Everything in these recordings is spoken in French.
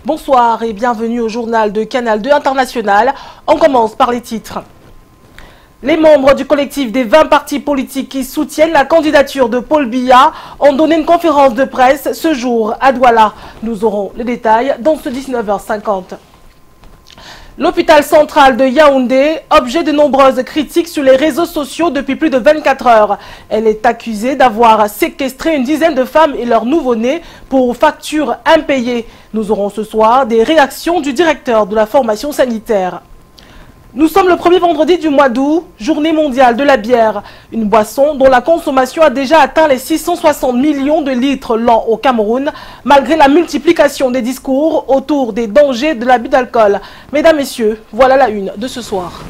Bonsoir et bienvenue au journal de Canal 2 International. On commence par les titres. Les membres du collectif des 20 partis politiques qui soutiennent la candidature de Paul Biya ont donné une conférence de presse ce jour à Douala. Nous aurons les détails dans ce 19h50. L'hôpital central de Yaoundé, objet de nombreuses critiques sur les réseaux sociaux depuis plus de 24 heures. Elle est accusée d'avoir séquestré une dizaine de femmes et leurs nouveau-nés pour factures impayées. Nous aurons ce soir des réactions du directeur de la formation sanitaire. Nous sommes le premier vendredi du mois d'août, journée mondiale de la bière, une boisson dont la consommation a déjà atteint les 660 millions de litres l'an au Cameroun, malgré la multiplication des discours autour des dangers de l'abus d'alcool. Mesdames, Messieurs, voilà la une de ce soir.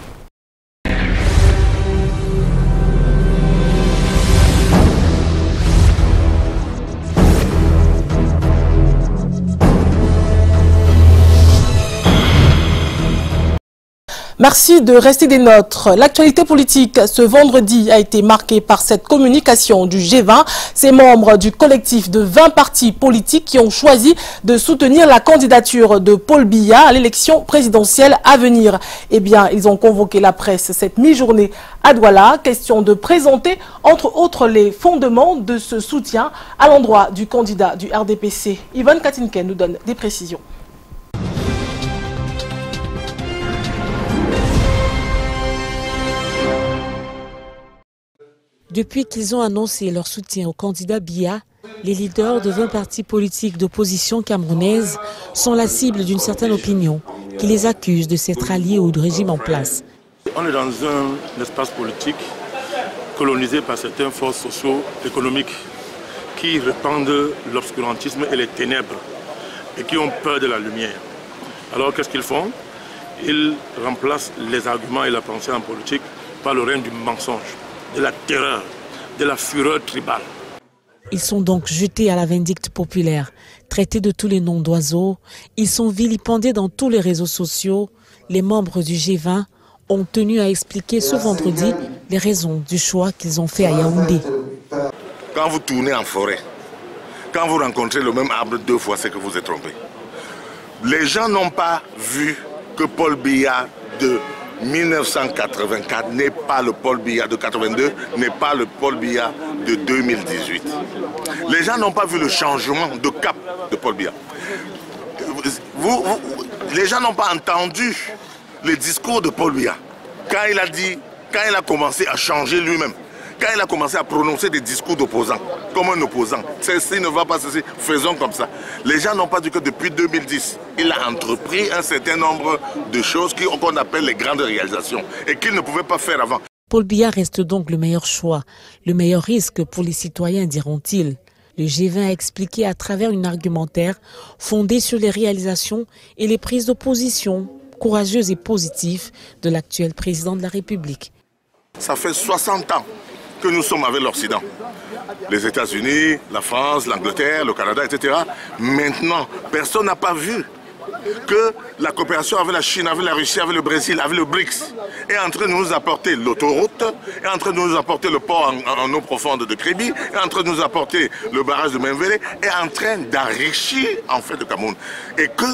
Merci de rester des nôtres. L'actualité politique ce vendredi a été marquée par cette communication du G20. Ces membres du collectif de 20 partis politiques qui ont choisi de soutenir la candidature de Paul Biya à l'élection présidentielle à venir. Eh bien, ils ont convoqué la presse cette mi-journée à Douala. Question de présenter, entre autres, les fondements de ce soutien à l'endroit du candidat du RDPC. Yvonne Katinken nous donne des précisions. Depuis qu'ils ont annoncé leur soutien au candidat Biya, les leaders de 20 partis politiques d'opposition camerounaise sont la cible d'une certaine opinion qui les accuse de s'être alliés au régime en place. On est dans un espace politique colonisé par certaines forces socio-économiques qui répandent l'obscurantisme et les ténèbres et qui ont peur de la lumière. Alors qu'est-ce qu'ils font? Ils remplacent les arguments et la pensée en politique par le règne du mensonge, de la terreur, de la fureur tribale. Ils sont donc jetés à la vindicte populaire, traités de tous les noms d'oiseaux. Ils sont vilipendés dans tous les réseaux sociaux. Les membres du G20 ont tenu à expliquer ce vendredi les raisons du choix qu'ils ont fait à Yaoundé. Quand vous tournez en forêt, quand vous rencontrez le même arbre 2 fois, c'est que vous êtes trompé. Les gens n'ont pas vu que Paul Biya de 1984 n'est pas le Paul Biya de 82, n'est pas le Paul Biya de 2018. Les gens n'ont pas vu le changement de cap de Paul Biya. Les gens n'ont pas entendu le discours de Paul Biya. Quand il a commencé à changer lui-même, quand il a commencé à prononcer des discours d'opposants, comme un opposant, ceci ne va pas ceci, faisons comme ça. Les gens n'ont pas dit que depuis 2010, il a entrepris un certain nombre de choses qu'on appelle les grandes réalisations et qu'il ne pouvait pas faire avant. Paul Biya reste donc le meilleur choix, le meilleur risque pour les citoyens, diront-ils. Le G20 a expliqué à travers une argumentaire fondée sur les réalisations et les prises d'opposition courageuses et positives de l'actuel président de la République. Ça fait 60 ans que nous sommes avec l'Occident. Les États-Unis, la France, l'Angleterre, le Canada, etc. Maintenant, personne n'a pas vu que la coopération avec la Chine, avec la Russie, avec le Brésil, avec le BRICS est en train de nous apporter l'autoroute, est en train de nous apporter le port en eau profonde de Kribi, est en train de nous apporter le barrage de Menvele, est en train d'enrichir en fait le Cameroun. Et que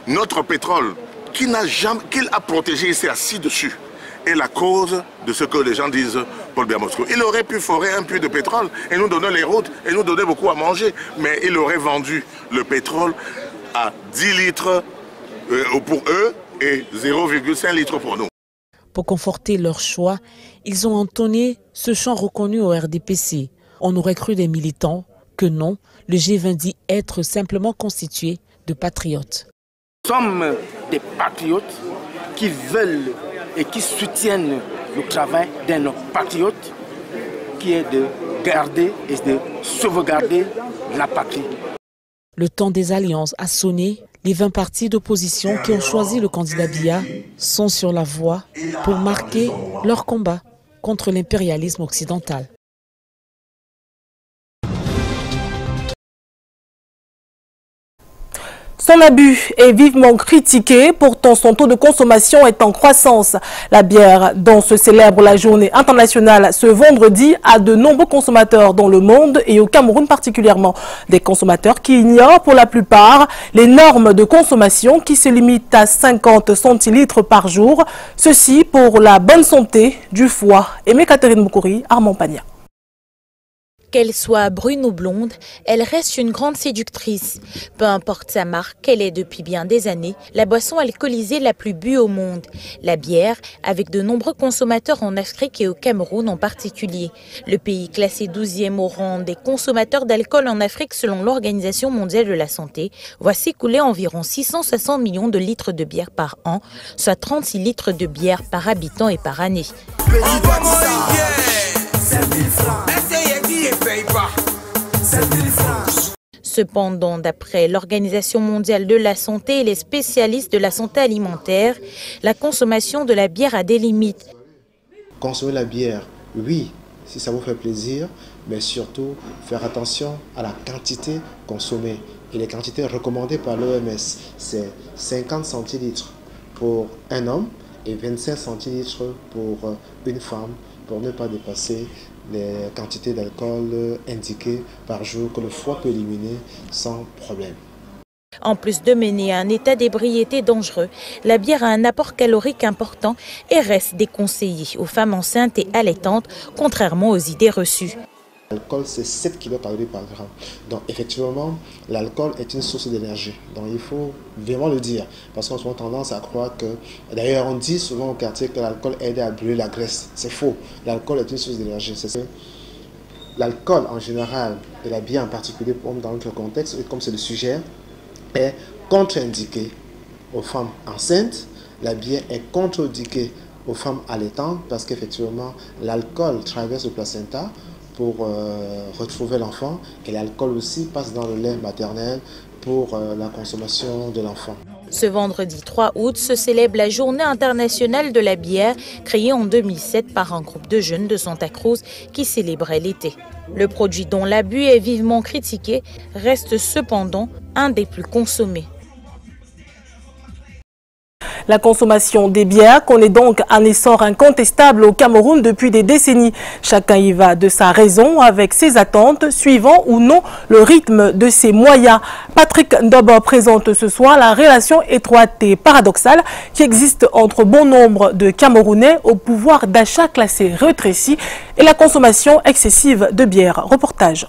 notre pétrole, qu'il a protégé, il s'est assis dessus, est la cause de ce que les gens disent Paul Biya Moscou. Il aurait pu forer un puits de pétrole et nous donner les routes et nous donner beaucoup à manger, mais il aurait vendu le pétrole à 10 litres pour eux et 0,5 litres pour nous. Pour conforter leur choix, ils ont entonné ce chant reconnu au RDPC. On aurait cru des militants que non, le G20 dit être simplement constitué de patriotes. Nous sommes des patriotes qui veulent et qui soutiennent le travail d'un patriote qui est de garder et de sauvegarder la patrie. Le temps des alliances a sonné. Les 20 partis d'opposition qui ont choisi le candidat Biya sont sur la voie pour marquer leur combat contre l'impérialisme occidental. Son abus est vivement critiqué, pourtant son taux de consommation est en croissance. La bière, dont se célèbre la journée internationale ce vendredi, a de nombreux consommateurs dans le monde et au Cameroun particulièrement. Des consommateurs qui ignorent pour la plupart les normes de consommation qui se limitent à 50 centilitres par jour. Ceci pour la bonne santé du foie. Aimé Catherine Moukouri, Armand Pagna. Qu'elle soit brune ou blonde, elle reste une grande séductrice. Peu importe sa marque, elle est depuis bien des années la boisson alcoolisée la plus bue au monde. La bière, avec de nombreux consommateurs en Afrique et au Cameroun en particulier. Le pays classé 12e au rang des consommateurs d'alcool en Afrique selon l'Organisation mondiale de la santé, voit s'écouler environ 660 millions de litres de bière par an, soit 36 litres de bière par habitant et par année. Cependant, d'après l'Organisation mondiale de la santé et les spécialistes de la santé alimentaire, la consommation de la bière a des limites. Consommer la bière, oui, si ça vous fait plaisir, mais surtout faire attention à la quantité consommée. Et les quantités recommandées par l'OMS, c'est 50 centilitres pour un homme et 25 centilitres pour une femme, pour ne pas dépasser les quantités d'alcool indiquées par jour que le foie peut éliminer sans problème. En plus de mener à un état d'ébriété dangereux, la bière a un apport calorique important et reste déconseillée aux femmes enceintes et allaitantes, contrairement aux idées reçues. L'alcool, c'est 7 kcal par gramme. Donc, effectivement, l'alcool est une source d'énergie. Donc, il faut vraiment le dire. Parce qu'on a souvent tendance à croire que... D'ailleurs, on dit souvent au quartier que l'alcool aide à brûler la graisse. C'est faux. L'alcool est une source d'énergie. L'alcool, en général, et la bière en particulier, dans notre contexte, comme c'est le sujet, est contre-indiqué aux femmes enceintes. La bière est contre-indiquée aux femmes allaitantes parce qu'effectivement, l'alcool traverse le placenta pour retrouver l'enfant et l'alcool aussi passe dans le lait maternel pour la consommation de l'enfant. Ce vendredi 3 août se célèbre la Journée internationale de la bière, créée en 2007 par un groupe de jeunes de Santa Cruz qui célébrait l'été. Le produit dont l'abus est vivement critiqué reste cependant un des plus consommés. La consommation des bières connaît donc un essor incontestable au Cameroun depuis des décennies. Chacun y va de sa raison, avec ses attentes, suivant ou non le rythme de ses moyens. Patrick Ndobo présente ce soir la relation étroite et paradoxale qui existe entre bon nombre de Camerounais au pouvoir d'achat classé rétréci et la consommation excessive de bière. Reportage.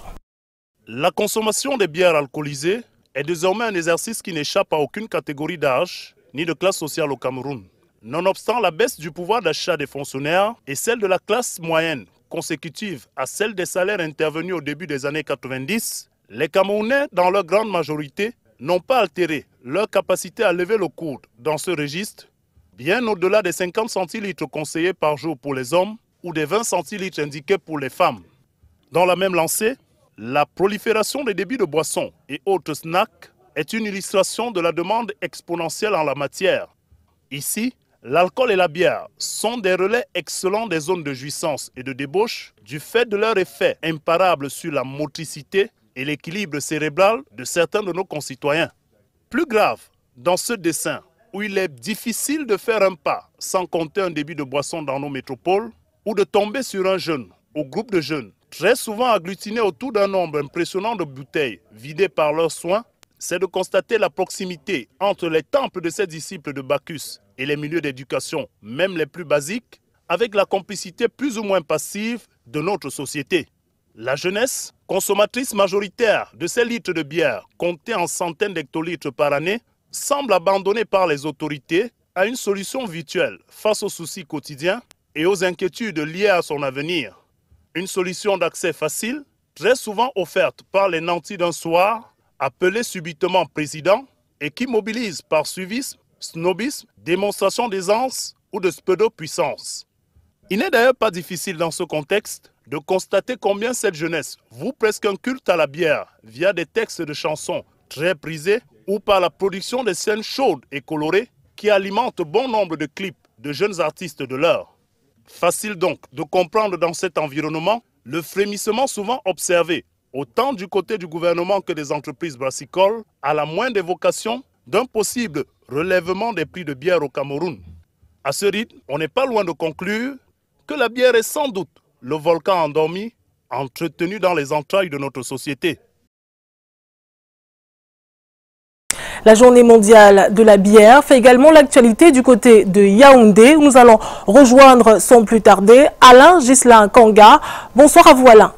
La consommation des bières alcoolisées est désormais un exercice qui n'échappe à aucune catégorie d'âge ni de classe sociale au Cameroun. Nonobstant la baisse du pouvoir d'achat des fonctionnaires et celle de la classe moyenne consécutive à celle des salaires intervenus au début des années 90, les Camerounais, dans leur grande majorité, n'ont pas altéré leur capacité à lever le coude dans ce registre, bien au-delà des 50 centilitres conseillés par jour pour les hommes ou des 20 centilitres indiqués pour les femmes. Dans la même lancée, la prolifération des débits de boissons et autres snacks est une illustration de la demande exponentielle en la matière. Ici, l'alcool et la bière sont des relais excellents des zones de jouissance et de débauche du fait de leur effet imparable sur la motricité et l'équilibre cérébral de certains de nos concitoyens. Plus grave, dans ce dessin où il est difficile de faire un pas sans compter un débit de boisson dans nos métropoles ou de tomber sur un jeune ou groupe de jeunes très souvent agglutinés autour d'un nombre impressionnant de bouteilles vidées par leurs soins, c'est de constater la proximité entre les temples de ces disciples de Bacchus et les milieux d'éducation, même les plus basiques, avec la complicité plus ou moins passive de notre société. La jeunesse, consommatrice majoritaire de ces litres de bière comptés en centaines d'hectolitres par année, semble abandonnée par les autorités à une solution virtuelle face aux soucis quotidiens et aux inquiétudes liées à son avenir. Une solution d'accès facile, très souvent offerte par les nantis d'un soir, appelé subitement président et qui mobilise par suivisme, snobisme, démonstration d'aisance ou de pseudo-puissance. Il n'est d'ailleurs pas difficile dans ce contexte de constater combien cette jeunesse voue presque un culte à la bière via des textes de chansons très prisés ou par la production de scènes chaudes et colorées qui alimentent bon nombre de clips de jeunes artistes de l'heure. Facile donc de comprendre dans cet environnement le frémissement souvent observé autant du côté du gouvernement que des entreprises brassicoles, à la moindre évocation d'un possible relèvement des prix de bière au Cameroun. À ce rythme, on n'est pas loin de conclure que la bière est sans doute le volcan endormi, entretenu dans les entrailles de notre société. La journée mondiale de la bière fait également l'actualité du côté de Yaoundé, où nous allons rejoindre sans plus tarder Alain Ghislain Kanga. Bonsoir à vous Alain.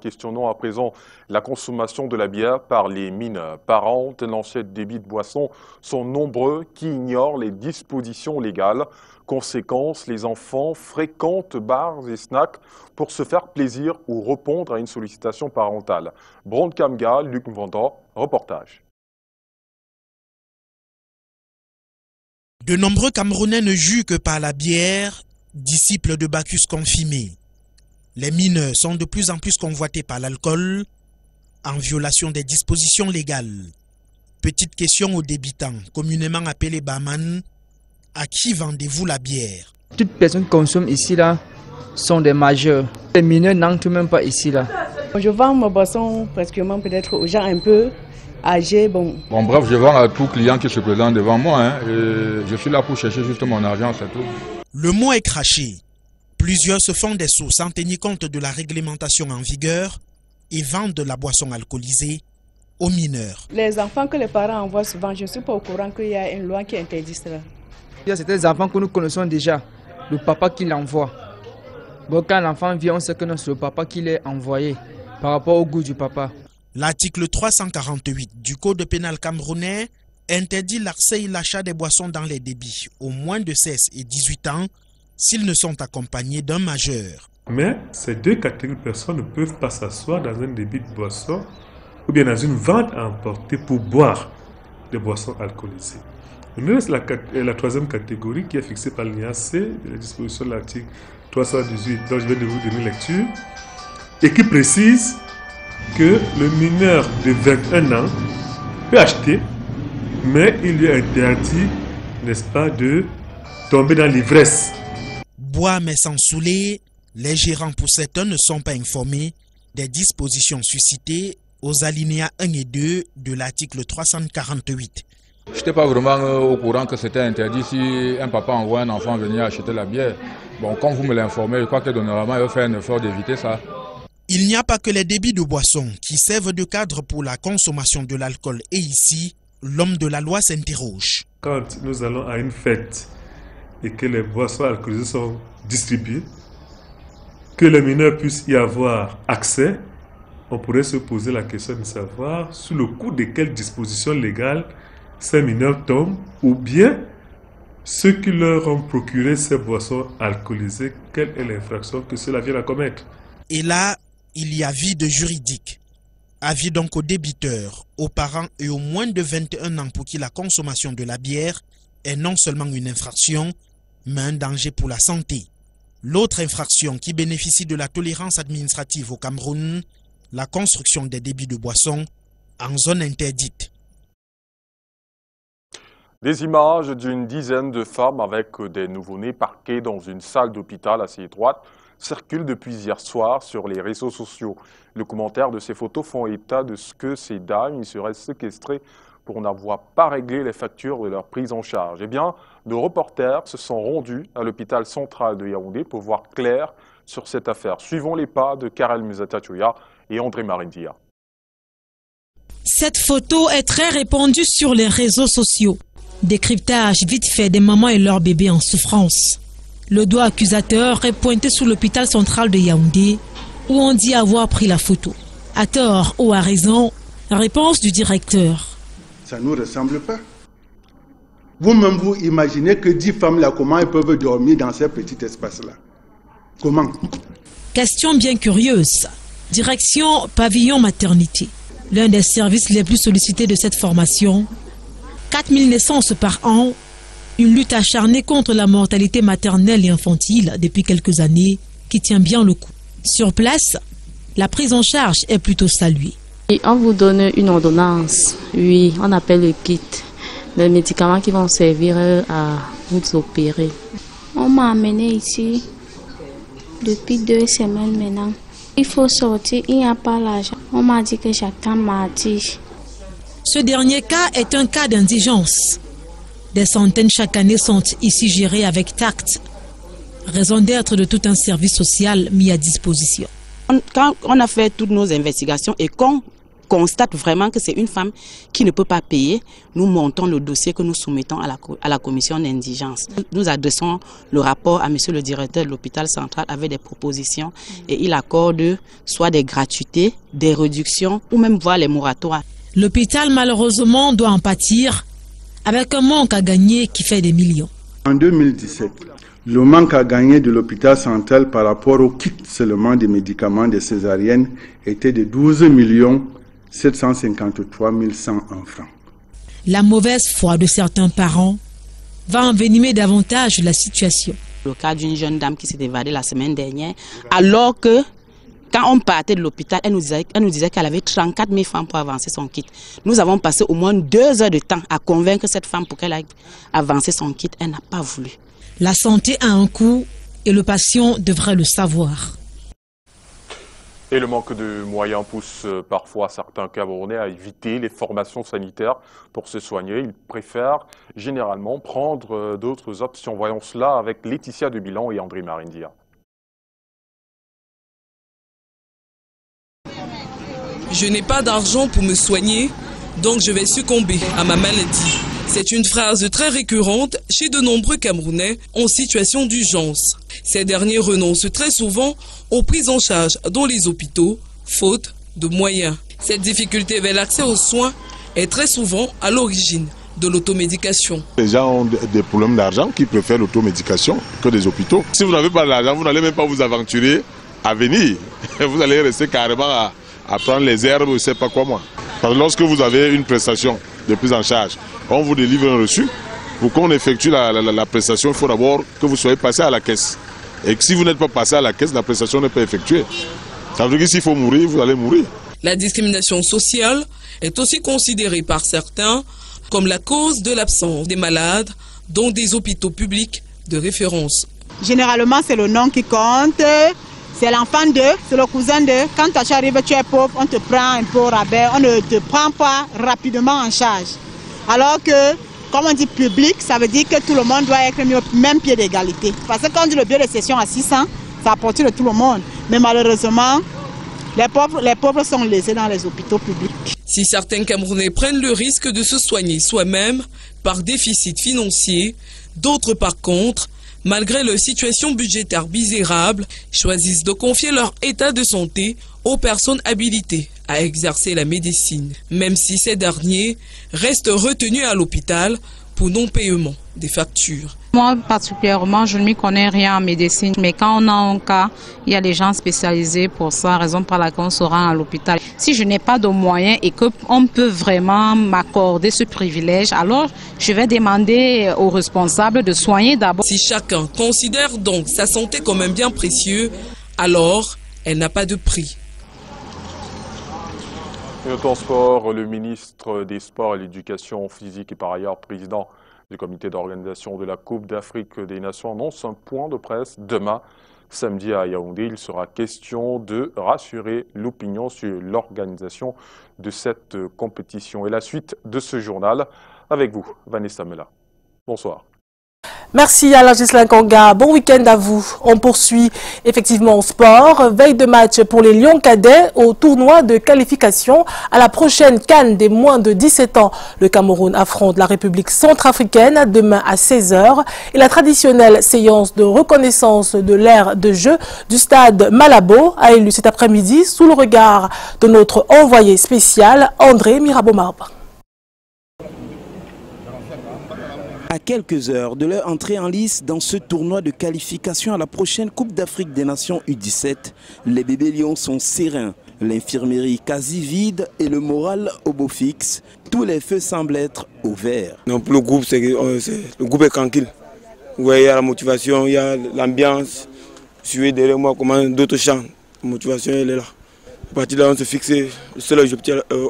Questionnons à présent la consommation de la bière par les mineurs. Parents tenant ce débit de boisson sont nombreux qui ignorent les dispositions légales. Conséquence, les enfants fréquentent bars et snacks pour se faire plaisir ou répondre à une sollicitation parentale. Brand Kamga, Luc Mvanda, reportage. De nombreux Camerounais ne jouent que par la bière, disciples de Bacchus confirmés. Les mineurs sont de plus en plus convoités par l'alcool, en violation des dispositions légales. Petite question aux débitants, communément appelés barman, à qui vendez-vous la bière? Toutes les personnes qui consomment ici là sont des majeurs. Les mineurs n'entrent même pas ici là. Je vends ma boisson pratiquement peut-être aux gens un peu âgés. Bon, bref, je vends à tout client qui se présente devant moi. Et je suis là pour chercher juste mon argent, c'est tout. Le mot est craché. Plusieurs se font des sous sans tenir compte de la réglementation en vigueur et vendent de la boisson alcoolisée aux mineurs. Les enfants que les parents envoient souvent, je ne suis pas au courant qu'il y a une loi qui interdit cela. Il y a certains enfants que nous connaissons déjà, le papa qui l'envoie. Bon, quand l'enfant vient, on sait que c'est le papa qui l'a envoyé par rapport au goût du papa. L'article 348 du Code pénal camerounais interdit l'accès et l'achat des boissons dans les débits aux moins de 16 et 18 ans s'ils ne sont accompagnés d'un majeur. Mais ces deux catégories de personnes ne peuvent pas s'asseoir dans un débit de boisson ou bien dans une vente à emporter pour boire des boissons alcoolisées. Il reste la troisième catégorie qui est fixée par l'IAC, la disposition de l'article 318 dont je viens de vous donner lecture, et qui précise que le mineur de 21 ans peut acheter, mais il lui est interdit, n'est-ce pas, de tomber dans l'ivresse. Boire mais sans saouler, les gérants pour certains ne sont pas informés des dispositions suscitées aux alinéas 1 et 2 de l'article 348. Je n'étais pas vraiment au courant que c'était interdit si un papa envoie un enfant venir acheter la bière. Bon, quand vous me l'informez, je crois que normalement il va faire un effort d'éviter ça. Il n'y a pas que les débits de boissons qui servent de cadre pour la consommation de l'alcool. Et ici, l'homme de la loi s'interroge. Quand nous allons à une fête et que les boissons alcoolisées sont distribuées, que les mineurs puissent y avoir accès, on pourrait se poser la question de savoir sous le coup de quelles dispositions légales ces mineurs tombent, ou bien ceux qui leur ont procuré ces boissons alcoolisées, quelle est l'infraction que cela vient à commettre. Et là, il y a vide juridique. Avis donc aux débiteurs, aux parents et aux moins de 21 ans pour qui la consommation de la bière est non seulement une infraction, mais un danger pour la santé. L'autre infraction qui bénéficie de la tolérance administrative au Cameroun, la construction des débits de boissons en zone interdite. Des images d'une dizaine de femmes avec des nouveau-nés parqués dans une salle d'hôpital assez étroite circulent depuis hier soir sur les réseaux sociaux. Le commentaire de ces photos font état de ce que ces dames y seraient séquestrées pour n'avoir pas réglé les factures de leur prise en charge. Eh bien, nos reporters se sont rendus à l'hôpital central de Yaoundé pour voir clair sur cette affaire. Suivons les pas de Karel Musatachouya et André Marindia. Cette photo est très répandue sur les réseaux sociaux. Décryptage vite fait des mamans et leurs bébés en souffrance. Le doigt accusateur est pointé sur l'hôpital central de Yaoundé, où on dit avoir pris la photo. À tort ou à raison, réponse du directeur. Ça ne nous ressemble pas. Vous-même, vous imaginez que 10 femmes là, comment elles peuvent dormir dans ces petits espaces-là? Comment? Question bien curieuse. Direction pavillon maternité. L'un des services les plus sollicités de cette formation. 4000 naissances par an. Une lutte acharnée contre la mortalité maternelle et infantile depuis quelques années qui tient bien le coup. Sur place, la prise en charge est plutôt saluée. Et on vous donne une ordonnance, oui, on appelle le kit, les médicaments qui vont servir à vous opérer. On m'a amené ici depuis 2 semaines maintenant. Il faut sortir, il n'y a pas l'argent. On m'a dit que j'attends mardi. Ce dernier cas est un cas d'indigence. Des centaines chaque année sont ici gérées avec tact, raison d'être de tout un service social mis à disposition. Quand on a fait toutes nos investigations et qu'on constate vraiment que c'est une femme qui ne peut pas payer, nous montons le dossier que nous soumettons à la commission d'indigence. Nous adressons le rapport à monsieur le directeur de l'hôpital central avec des propositions et il accorde soit des gratuités, des réductions ou même voire les moratoires. L'hôpital malheureusement doit en pâtir avec un manque à gagner qui fait des millions. En 2017, le manque à gagner de l'hôpital central par rapport au kit seulement des médicaments des césariennes était de 12 753 100 francs. La mauvaise foi de certains parents va envenimer davantage la situation. Le cas d'une jeune dame qui s'est évadée la semaine dernière, alors que quand on partait de l'hôpital, elle nous disait qu'elle avait 34 000 francs pour avancer son kit. Nous avons passé au moins 2 heures de temps à convaincre cette femme pour qu'elle aille avancer son kit. Elle n'a pas voulu. La santé a un coût et le patient devrait le savoir. Et le manque de moyens pousse parfois certains Camerounais à éviter les formations sanitaires pour se soigner. Ils préfèrent généralement prendre d'autres options. Voyons cela avec Laetitia de Bilan et André Marindia. Je n'ai pas d'argent pour me soigner, donc je vais succomber à ma maladie. C'est une phrase très récurrente chez de nombreux Camerounais en situation d'urgence. Ces derniers renoncent très souvent aux prises en charge dans les hôpitaux, faute de moyens. Cette difficulté vers l'accès aux soins est très souvent à l'origine de l'automédication. Les gens ont des problèmes d'argent qui préfèrent l'automédication que des hôpitaux. Si vous n'avez pas d'argent, vous n'allez même pas vous aventurer à venir. Vous allez rester carrément à prendre les herbes, je ne sais pas quoi moi. Parce que lorsque vous avez une prestation de prise en charge, on vous délivre un reçu. Pour qu'on effectue la prestation, il faut d'abord que vous soyez passé à la caisse. Et que si vous n'êtes pas passé à la caisse, la prestation n'est pas effectuée. Ça veut dire que s'il faut mourir, vous allez mourir. La discrimination sociale est aussi considérée par certains comme la cause de l'absence des malades dans des hôpitaux publics de référence. Généralement, c'est le nom qui compte. C'est l'enfant d'eux, c'est le cousin d'eux. Quand tu arrives, tu es pauvre, on te prend un peu au rabais, on ne te prend pas rapidement en charge. Alors que, comme on dit public, ça veut dire que tout le monde doit être mis au même pied d'égalité. Parce que quand on dit le billet de session à 600, ça apporte de tout le monde. Mais malheureusement, les pauvres sont lésés dans les hôpitaux publics. Si certains Camerounais prennent le risque de se soigner soi-même par déficit financier, d'autres par contre, malgré leur situation budgétaire misérable, choisissent de confier leur état de santé aux personnes habilitées à exercer la médecine, même si ces derniers restent retenus à l'hôpital pour non-paiement des factures. Moi, particulièrement, je ne m'y connais rien en médecine, mais quand on a un cas, il y a des gens spécialisés pour ça, raison pour laquelle on se rend à l'hôpital. Si je n'ai pas de moyens et qu'on peut vraiment m'accorder ce privilège, alors je vais demander aux responsables de soigner d'abord. Si chacun considère donc sa santé comme un bien précieux, alors elle n'a pas de prix. Et au temps sport, le ministre des Sports et de l'Éducation physique et par ailleurs président du comité d'organisation de la Coupe d'Afrique des Nations annonce un point de presse demain, samedi à Yaoundé. Il sera question de rassurer l'opinion sur l'organisation de cette compétition. Et la suite de ce journal avec vous, Vanessa Mela. Bonsoir. Merci à la Gislain Kanga. Bon week-end à vous. On poursuit effectivement au sport. Veille de match pour les Lions cadets au tournoi de qualification à la prochaine CAN des moins de 17 ans. Le Cameroun affronte la République centrafricaine demain à 16h. Et la traditionnelle séance de reconnaissance de l'ère de jeu du stade Malabo a eu lieu cet après-midi sous le regard de notre envoyé spécial André Mirabeau-Marbre. À quelques heures de leur entrée en lice dans ce tournoi de qualification à la prochaine Coupe d'Afrique des Nations U17, les bébés lions sont sereins, l'infirmerie quasi vide et le moral au beau fixe. Tous les feux semblent être au vert. Non, pour le groupe, le groupe est tranquille. Ouais, il y a la motivation, il y a l'ambiance. Suivez derrière moi comment d'autres chantent. La motivation, elle est là. À partir de là, on s'est fixé. Le seul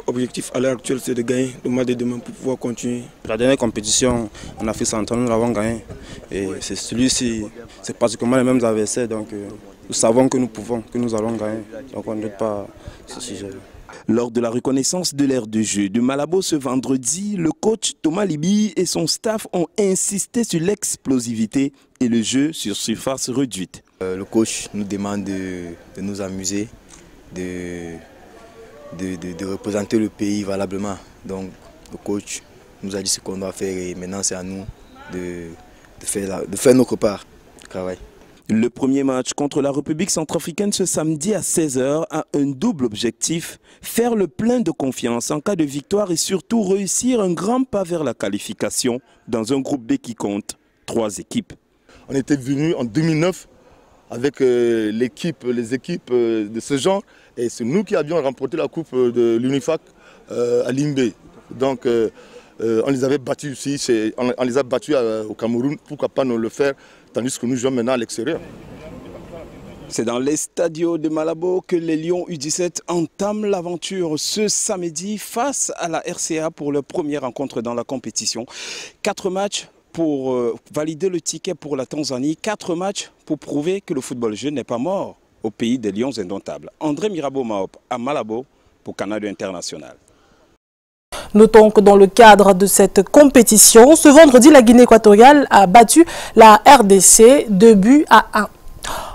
objectif à l'heure actuelle, c'est de gagner le match de demain pour pouvoir continuer. La dernière compétition en Afrique centrale, nous l'avons gagné. Et c'est celui-ci, c'est pratiquement les mêmes adversaires. Donc nous savons que nous pouvons, que nous allons gagner. Donc on ne doute pas ce sujet. Lors de la reconnaissance de l'aire de jeu de Malabo ce vendredi, le coach Thomas Libi et son staff ont insisté sur l'explosivité et le jeu sur surface réduite. Le coach nous demande de nous amuser, de représenter le pays valablement. Donc le coach nous a dit ce qu'on doit faire et maintenant c'est à nous de faire notre part de travail. Le premier match contre la République centrafricaine ce samedi à 16h a un double objectif, faire le plein de confiance en cas de victoire et surtout réussir un grand pas vers la qualification dans un groupe B qui compte 3 équipes. On était venus en 2009 avec les équipes de ce genre et c'est nous qui avions remporté la coupe de l'UNIFAC à Limbé. Donc on les avait battus ici, on les a battus au Cameroun, pourquoi pas nous le faire tandis que nous jouons maintenant à l'extérieur. C'est dans les stadios de Malabo que les Lions U17 entament l'aventure ce samedi face à la RCA pour leur première rencontre dans la compétition. 4 matchs pour valider le ticket pour la Tanzanie, 4 matchs pour prouver que le football jeune n'est pas mort au pays des Lions indomptables. André Mirabeau-Maop à Malabo pour Canal International. Notons que dans le cadre de cette compétition, ce vendredi, la Guinée équatoriale a battu la RDC 2-1.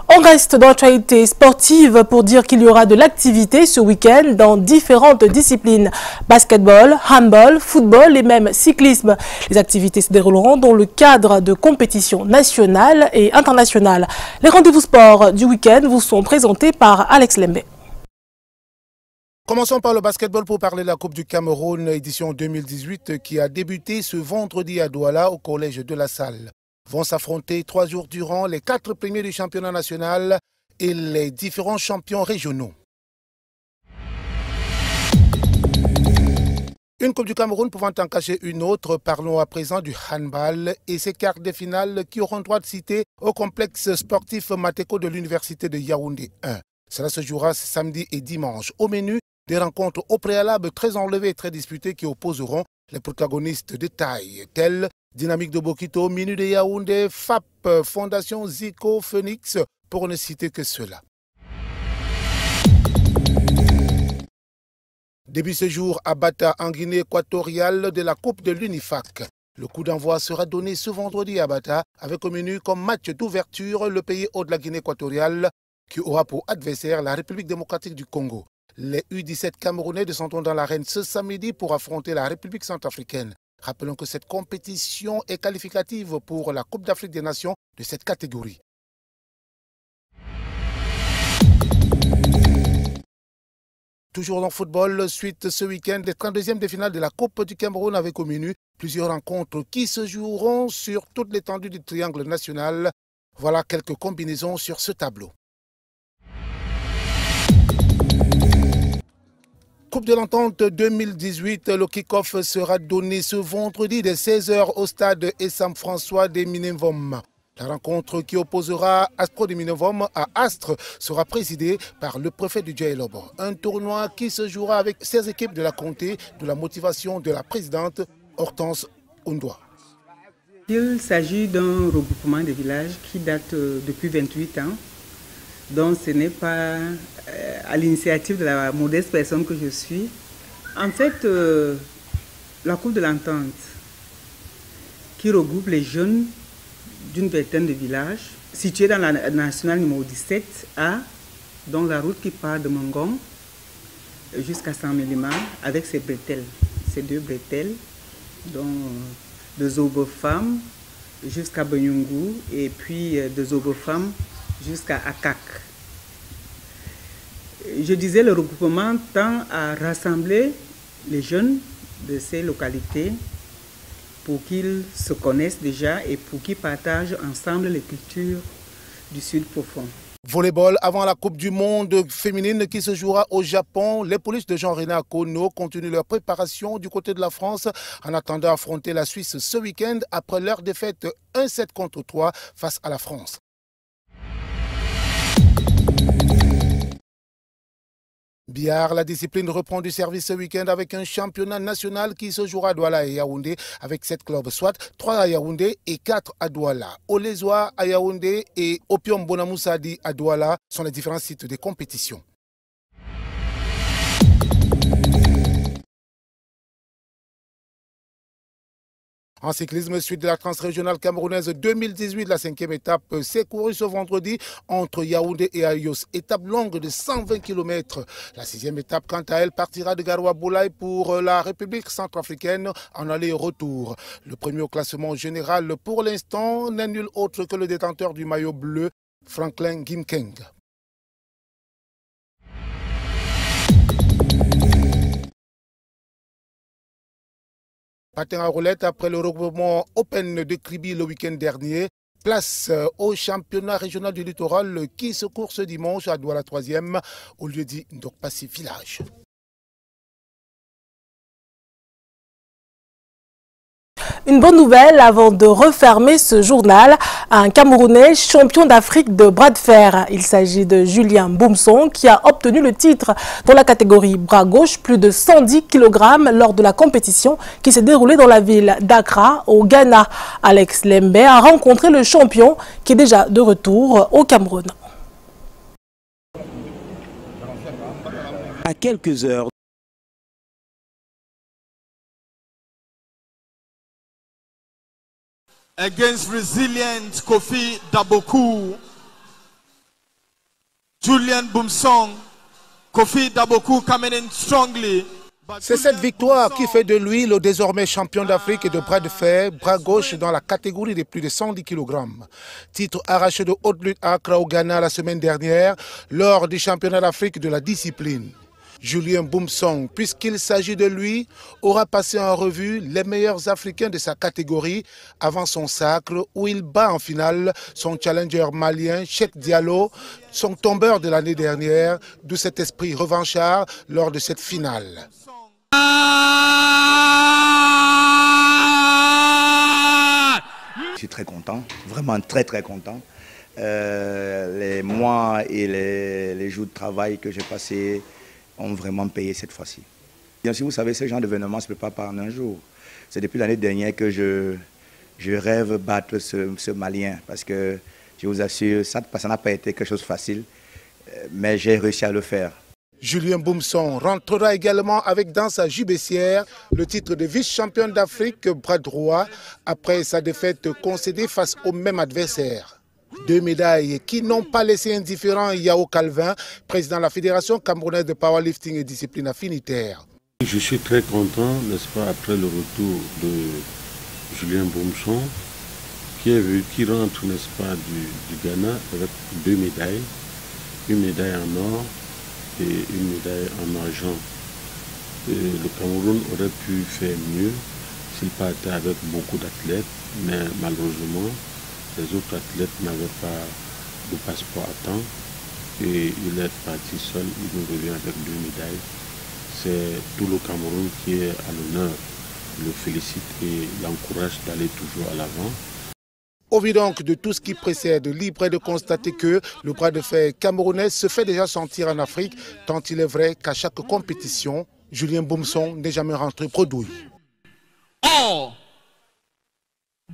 On reste dans l'actualité sportive pour dire qu'il y aura de l'activité ce week-end dans différentes disciplines. Basketball, handball, football et même cyclisme. Les activités se dérouleront dans le cadre de compétitions nationales et internationales. Les rendez-vous sport du week-end vous sont présentés par Alex Lembe. Commençons par le basketball pour parler de la Coupe du Cameroun édition 2018 qui a débuté ce vendredi à Douala au collège de la Salle. Vont s'affronter 3 jours durant les 4 premiers du championnat national et les différents champions régionaux. Une Coupe du Cameroun pouvant en cacher une autre, parlons à présent du handball et ses quarts de finale qui auront droit de citer au complexe sportif Mateko de l'Université de Yaoundé 1. Cela se jouera ce samedi et dimanche. Au menu, des rencontres au préalable très enlevées et très disputées qui opposeront les protagonistes de taille, tels Dynamique de Bokito, Minu de Yaoundé, FAP, Fondation Zico, Phoenix, pour ne citer que cela. Début ce jour à Bata, en Guinée équatoriale, de la Coupe de l'UNIFAC. Le coup d'envoi sera donné ce vendredi à Bata, avec au menu comme match d'ouverture le pays hôte de la Guinée équatoriale, qui aura pour adversaire la République démocratique du Congo. Les U17 camerounais descendront dans l'arène ce samedi pour affronter la République centrafricaine. Rappelons que cette compétition est qualificative pour la Coupe d'Afrique des Nations de cette catégorie. Toujours dans le football, suite ce week-end des 32e de finale de la Coupe du Cameroun avec au menu plusieurs rencontres qui se joueront sur toute l'étendue du triangle national. Voilà quelques combinaisons sur ce tableau. Coupe de l'Entente 2018, le kick-off sera donné ce vendredi dès 16h au stade Essam François de Minenvom. La rencontre qui opposera Astro de Minenvom à Astre sera présidée par le préfet du Djaïlobo. Un tournoi qui se jouera avec 16 équipes de la comté de la motivation de la présidente Hortense Oundoa. Il s'agit d'un regroupement de villages qui date depuis 28 ans. Donc ce n'est pas à l'initiative de la modeste personne que je suis. En fait, la Coupe de l'Entente, qui regroupe les jeunes d'une vingtaine de villages, situés dans la nationale numéro 17A, donc la route qui part de Mangong jusqu'à Saint-Mélima, avec ses bretelles, ces 2 bretelles, donc de Zobofam jusqu'à Benyungu et puis de Zobofam jusqu'à Akak. Je disais, le regroupement tend à rassembler les jeunes de ces localités pour qu'ils se connaissent déjà et pour qu'ils partagent ensemble les cultures du Sud profond. Volleyball, avant la Coupe du Monde féminine qui se jouera au Japon, les polices de Jean-René Akono continuent leur préparation du côté de la France en attendant d'affronter la Suisse ce week-end après leur défaite 1-7-3 face à la France. billard, la discipline reprend du service ce week-end avec un championnat national qui se jouera à Douala et Yaoundé avec 7 clubs, soit 3 à Yaoundé et 4 à Douala. Olezoa à Yaoundé et Opium Bonamoussadi à Douala sont les différents sites des compétitions. En cyclisme, suite de la transrégionale camerounaise 2018, la 5e étape s'est courue ce vendredi entre Yaoundé et Ayos. Étape longue de 120 km. La 6e étape, quant à elle, partira de Garoua-Boulaye pour la République centrafricaine en aller-retour. Le premier au classement général pour l'instant n'est nul autre que le détenteur du maillot bleu, Franklin Gimkeng. Patin à roulette après le regroupement Open de Kribi le week-end dernier. Place au championnat régional du littoral qui se court ce dimanche à Douala 3e au lieu dit Ndokpassi Village. Une bonne nouvelle avant de refermer ce journal, un Camerounais champion d'Afrique de bras de fer. Il s'agit de Julien Boumson qui a obtenu le titre dans la catégorie bras gauche, plus de 110 kg lors de la compétition qui s'est déroulée dans la ville d'Accra au Ghana. Alex Lembe a rencontré le champion qui est déjà de retour au Cameroun. À quelques heures against resilient Kofi Daboku, Julien Boumson, Kofi Daboku coming in strongly. C'est cette victoire qui fait de lui le désormais champion d'Afrique de bras de fer, bras gauche dans la catégorie des plus de 110 kg. Titre arraché de haute lutte à Accra au Ghana la semaine dernière lors du championnat d'Afrique de la discipline. Julien Boumson, puisqu'il s'agit de lui, aura passé en revue les meilleurs Africains de sa catégorie avant son sacre où il bat en finale son challenger malien Cheikh Diallo, son tombeur de l'année dernière, d'où cet esprit revanchard lors de cette finale. Je suis très content, vraiment très content. Les mois et les jours de travail que j'ai passés ont vraiment payé cette fois-ci. Bien sûr, vous savez, ce genre d'événement ne se peut pas par un jour. C'est depuis l'année dernière que je rêve battre ce Malien parce que je vous assure, ça n'a pas été quelque chose de facile, mais j'ai réussi à le faire. Julien Boumson rentrera également avec dans sa jubessière le titre de vice-champion d'Afrique bras droit après sa défaite concédée face au même adversaire. 2 médailles qui n'ont pas laissé indifférent Yao Calvin, président de la Fédération camerounaise de powerlifting et discipline affinitaire. Je suis très content, n'est-ce pas, après le retour de Julien Boumson, qui rentre, n'est-ce pas, du Ghana avec 2 médailles, une médaille en or et une médaille en argent. Et le Cameroun aurait pu faire mieux s'il partait avec beaucoup d'athlètes, mais malheureusement, les autres athlètes n'avaient pas de passeport à temps et il est parti seul, il nous revient avec 2 médailles. C'est tout le Cameroun qui est à l'honneur. Je le félicite et l'encourage d'aller toujours à l'avant. Au vu donc de tout ce qui précède, libre est de constater que le bras de fer camerounais se fait déjà sentir en Afrique, tant il est vrai qu'à chaque compétition, Julien Boumson n'est jamais rentré bredouille. Oh,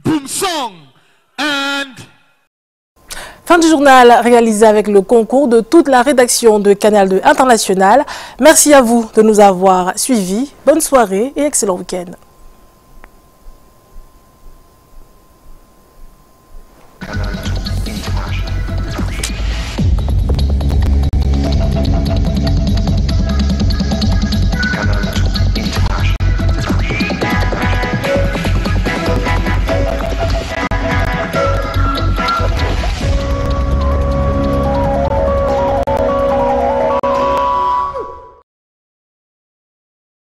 Boumson! Fin du journal réalisé avec le concours de toute la rédaction de Canal 2 International. Merci à vous de nous avoir suivis. Bonne soirée et excellent week-end.